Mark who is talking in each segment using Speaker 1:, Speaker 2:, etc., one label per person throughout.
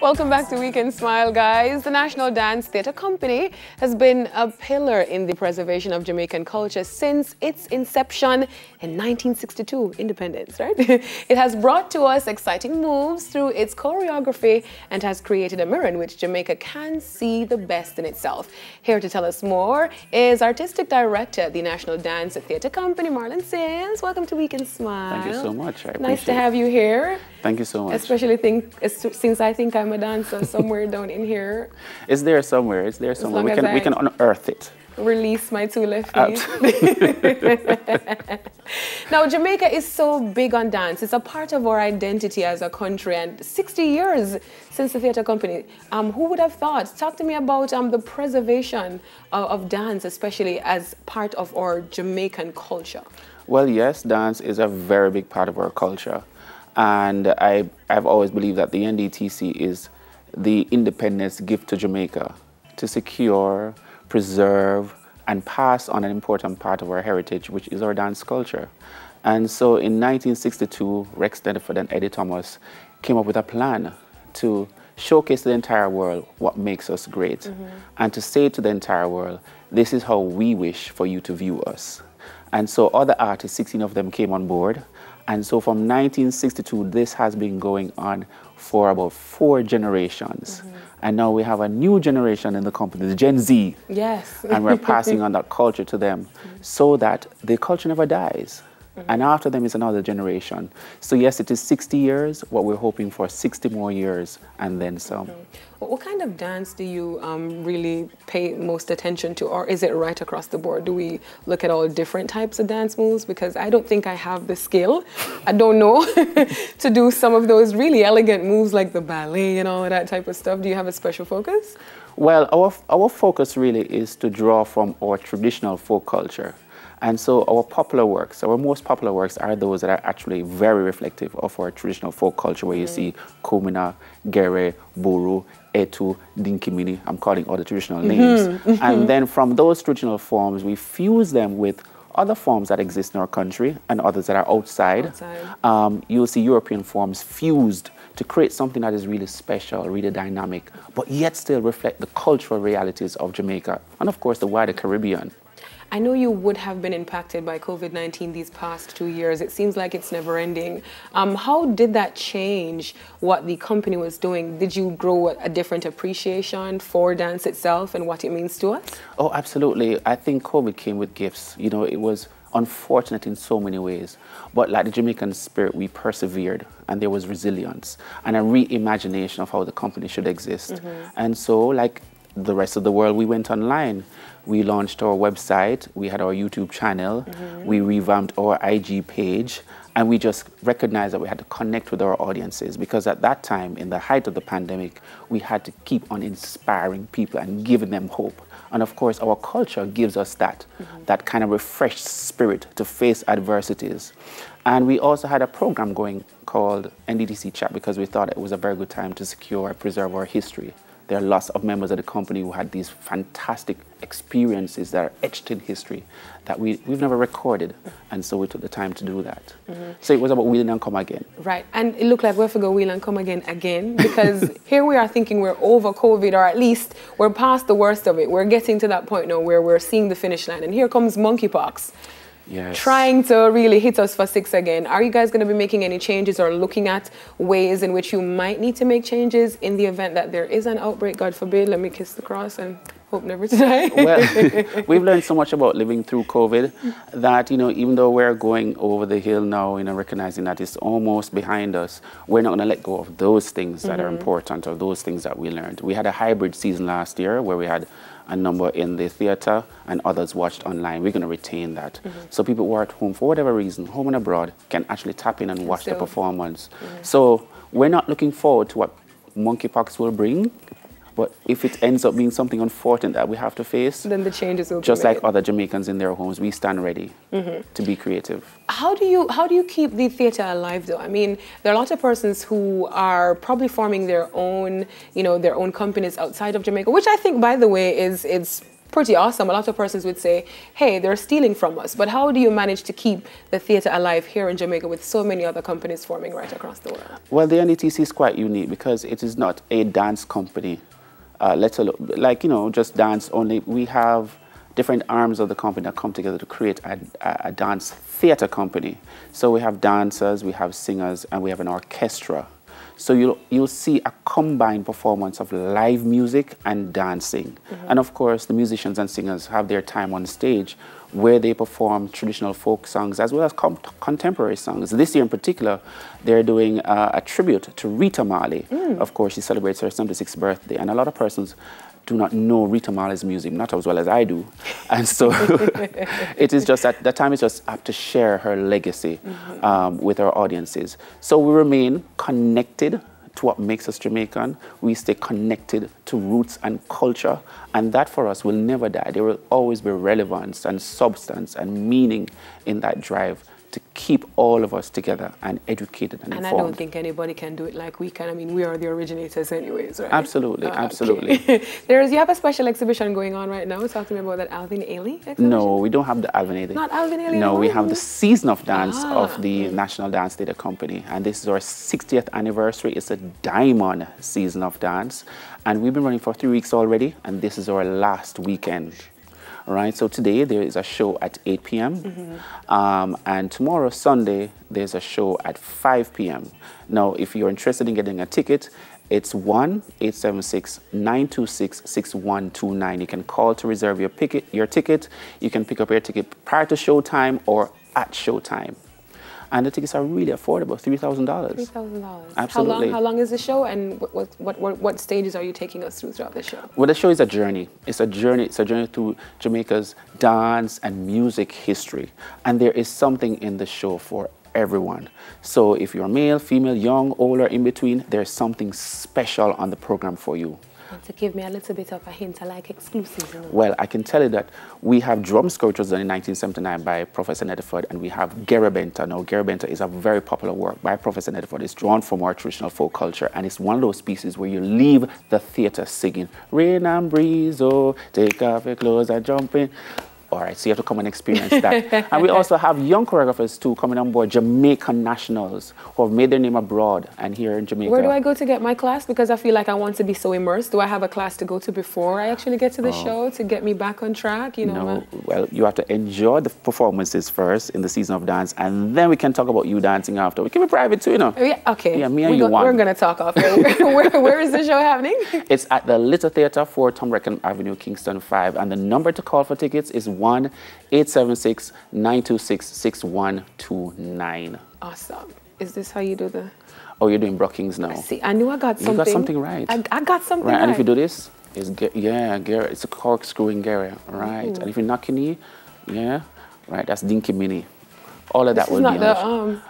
Speaker 1: Welcome back to Weekend Smile, guys. The National Dance Theatre Company has been a pillar in the preservation of Jamaican culture since its inception in 1962, independence, right? It has brought to us exciting moves through its choreography and has created a mirror in which Jamaica can see the best in itself. Here to tell us more is Artistic Director at the National Dance Theatre Company, Marlin. Welcome to Weekend Smile.
Speaker 2: Thank you so much.
Speaker 1: Nice to have you here.
Speaker 2: Thank you so much.
Speaker 1: Especially since I think I'm a dancer somewhere down in here.
Speaker 2: It's there somewhere. It's there somewhere. We can unearth it.
Speaker 1: Release my two left feet. Now, Jamaica is so big on dance. It's a part of our identity as a country, and 60 years since the theatre company. Who would have thought? Talk to me about the preservation of dance, especially as part of our Jamaican culture.
Speaker 2: Well, yes, dance is a very big part of our culture. And I've always believed that the NDTC is the independence gift to Jamaica to secure, preserve, and pass on an important part of our heritage, which is our dance culture. And so in 1962, Rex Denford and Eddie Thomas came up with a plan to showcase to the entire world what makes us great, and to say to the entire world, this is how we wish for you to view us. And so other artists, 16 of them, came on board. And so from 1962, this has been going on for about 4 generations. And now we have a new generation in the company, the Gen Z.
Speaker 1: Yes.
Speaker 2: And we're passing on that culture to them so that the culture never dies. And after them is another generation. So yes, it is 60 years. What we're hoping for 60 more years and then some.
Speaker 1: What kind of dance do you really pay most attention to, or is it right across the board? Do we look at all different types of dance moves? Because I don't think I have the skill, I don't know, to do some of those really elegant moves like the ballet and all of that type of stuff. Do you have a special focus?
Speaker 2: Well, our focus really is to draw from our traditional folk culture. And so our popular works, our most popular works are those that are actually very reflective of our traditional folk culture, where you see Komina, Gere, Buru, Etu, Dinkimini, I'm calling all the traditional names. And then from those traditional forms, we fuse them with other forms that exist in our country and others that are outside. You'll see European forms fused to create something that is really special, really dynamic, but yet still reflect the cultural realities of Jamaica and, of course, the wider Caribbean.
Speaker 1: I know you would have been impacted by COVID-19 these past 2 years. It seems like it's never ending. How did that change what the company was doing? Did you grow a different appreciation for dance itself and what it means to us?
Speaker 2: Oh, absolutely. I think COVID came with gifts. You know, it was unfortunate in so many ways. But like the Jamaican spirit, we persevered, and there was resilience and a reimagination of how the company should exist. And so, like the rest of the world, we went online. We launched our website, we had our YouTube channel, we revamped our IG page, and we just recognized that we had to connect with our audiences, because at that time, in the height of the pandemic, we had to keep on inspiring people and giving them hope. And of course, our culture gives us that, that kind of refreshed spirit to face adversities. And we also had a program going called NDTC Chat, because we thought it was a very good time to secure and preserve our history. There are lots of members of the company who had these fantastic experiences that are etched in history that we've never recorded. And so we took the time to do that. So it was about wheeling and come again. Right.
Speaker 1: And it looked like we have to go wheel and come again, because here we are thinking we're over COVID, or at least we're past the worst of it. We're getting to that point now where we're seeing the finish line. And here comes monkeypox.
Speaker 2: Yes.
Speaker 1: Trying to really hit us for 6 again. Are you guys going to be making any changes or looking at ways in which you might need to make changes in the event that there is an outbreak? God forbid, let me kiss the cross and hope never to die.
Speaker 2: Well, we've learned so much about living through COVID that, you know, even though we're going over the hill now, you know, recognizing that it's almost behind us, we're not going to let go of those things that are important, or those things that we learned. We had a hybrid season last year where we had a number in the theater and others watched online. We're going to retain that. So people who are at home for whatever reason, home and abroad, can actually tap in and watch the performance. So we're not looking forward to what monkeypox will bring, but if it ends up being something unfortunate that we have to face,
Speaker 1: then the changes will be
Speaker 2: just
Speaker 1: made.
Speaker 2: like other Jamaicans in their homes, we stand ready to be creative.
Speaker 1: How do you keep the theatre alive, though? I mean, there are a lot of persons who are probably forming their own, you know, their own companies outside of Jamaica, which I think, by the way, is pretty awesome. A lot of persons would say, hey, they're stealing from us. But how do you manage to keep the theatre alive here in Jamaica with so many other companies forming right across the world?
Speaker 2: Well, the NDTC is quite unique because it is not a dance company. Let's alone, like, you know, just dance only. We have different arms of the company that come together to create a dance theatre company. So we have dancers, we have singers, and we have an orchestra. So you'll see a combined performance of live music and dancing. And of course, the musicians and singers have their time on stage where they perform traditional folk songs as well as contemporary songs. This year in particular, they're doing a tribute to Rita Marley. Of course, she celebrates her 76th birthday, and a lot of persons do not know Rita Marley's music, not as well as I do. And so it is just at that time, it's just up to share her legacy with our audiences. So we remain connected to what makes us Jamaican. We stay connected to roots and culture, and that for us will never die. There will always be relevance and substance and meaning in that drive to keep all of us together and educated and informed.
Speaker 1: And I don't think anybody can do it like we can. I mean, we are the originators anyways, right?
Speaker 2: Absolutely, absolutely.
Speaker 1: Okay. You have a special exhibition going on right now. Talk to me about that Alvin Ailey exhibition.
Speaker 2: No, we don't have the Alvin Ailey.
Speaker 1: Not Alvin Ailey?
Speaker 2: No, we have the Season of Dance of the National Dance Theatre Company. And this is our 60th anniversary. It's a diamond season of dance. And we've been running for 3 weeks already, and this is our last weekend. All right, so today there is a show at 8 p.m. And tomorrow, Sunday, there's a show at 5 p.m. Now, if you're interested in getting a ticket, it's 1-876-926-6129. You can call to reserve your ticket. You can pick up your ticket prior to showtime or at showtime. And the tickets are really affordable, $3,000.
Speaker 1: $3,000.
Speaker 2: Absolutely.
Speaker 1: How long is the show, and what stages are you taking us throughout the show?
Speaker 2: Well, the show is a journey. It's a journey through Jamaica's dance and music history. And there is something in the show for everyone. So if you're male, female, young, old, or in between, there's something special on the program for you.
Speaker 1: And to give me a little bit of a hint, I like exclusives. You know?
Speaker 2: Well, I can tell you that we have drum score, which was done in 1979 by Professor Netherford, and we have Garabenta. Now, Garabenta is a very popular work by Professor Netherford. It's drawn from our traditional folk culture, and it's one of those pieces where you leave the theatre singing, rain and breeze, oh, take off your clothes and jump in. All right, so you have to come and experience that. And we also have young choreographers too coming on board, Jamaican nationals who have made their name abroad and here in Jamaica.
Speaker 1: Where do I go to get my class? Because I feel like I want to be so immersed. Do I have a class to go to before I actually get to the show to get me back on track? You know,
Speaker 2: no, well, you have to enjoy the performances first in the Season of Dance, and then we can talk about you dancing after. We can be private too, you know.
Speaker 1: Yeah, okay.
Speaker 2: Yeah, me and you one.
Speaker 1: We're going to talk off here. Where is the show happening?
Speaker 2: It's at the Little Theatre, 4 Tom Reckham Avenue, Kingston 5. And the number to call for tickets is 1-876-926-6129.
Speaker 1: Awesome. Is this how you do the...
Speaker 2: Oh, you're doing Brookings now.
Speaker 1: See, I knew I got something.
Speaker 2: You got something right.
Speaker 1: I got something right.
Speaker 2: And if you do this, it's it's a corkscrewing Gary, right? And if you knock your knee, right, that's Dinky Mini. All of that will be
Speaker 1: not the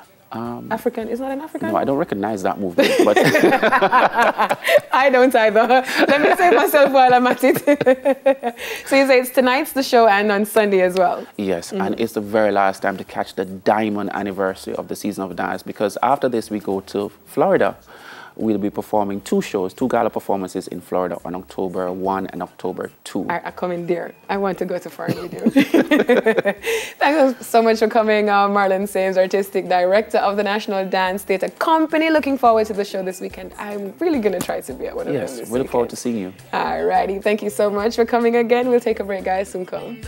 Speaker 1: African. It's not an African?
Speaker 2: No, I don't recognize that movement. But
Speaker 1: I don't either. Let me save myself while I'm at it. So you say it's tonight's the show and on Sunday as well?
Speaker 2: Yes, and it's the very last time to catch the diamond anniversary of the Season of Dance, because after this we go to Florida. We'll be performing 2 shows, 2 gala performances in Florida on October 1 and October 2.
Speaker 1: I come in there. I want to go to foreign with you. Thank you so much for coming, Marlin Sames, Artistic Director of the National Dance Theatre Company. Looking forward to the show this weekend. I'm really going to try to be at one of them this
Speaker 2: we look forward to seeing you.
Speaker 1: All righty. Thank you so much for coming again. We'll take a break, guys. Soon come.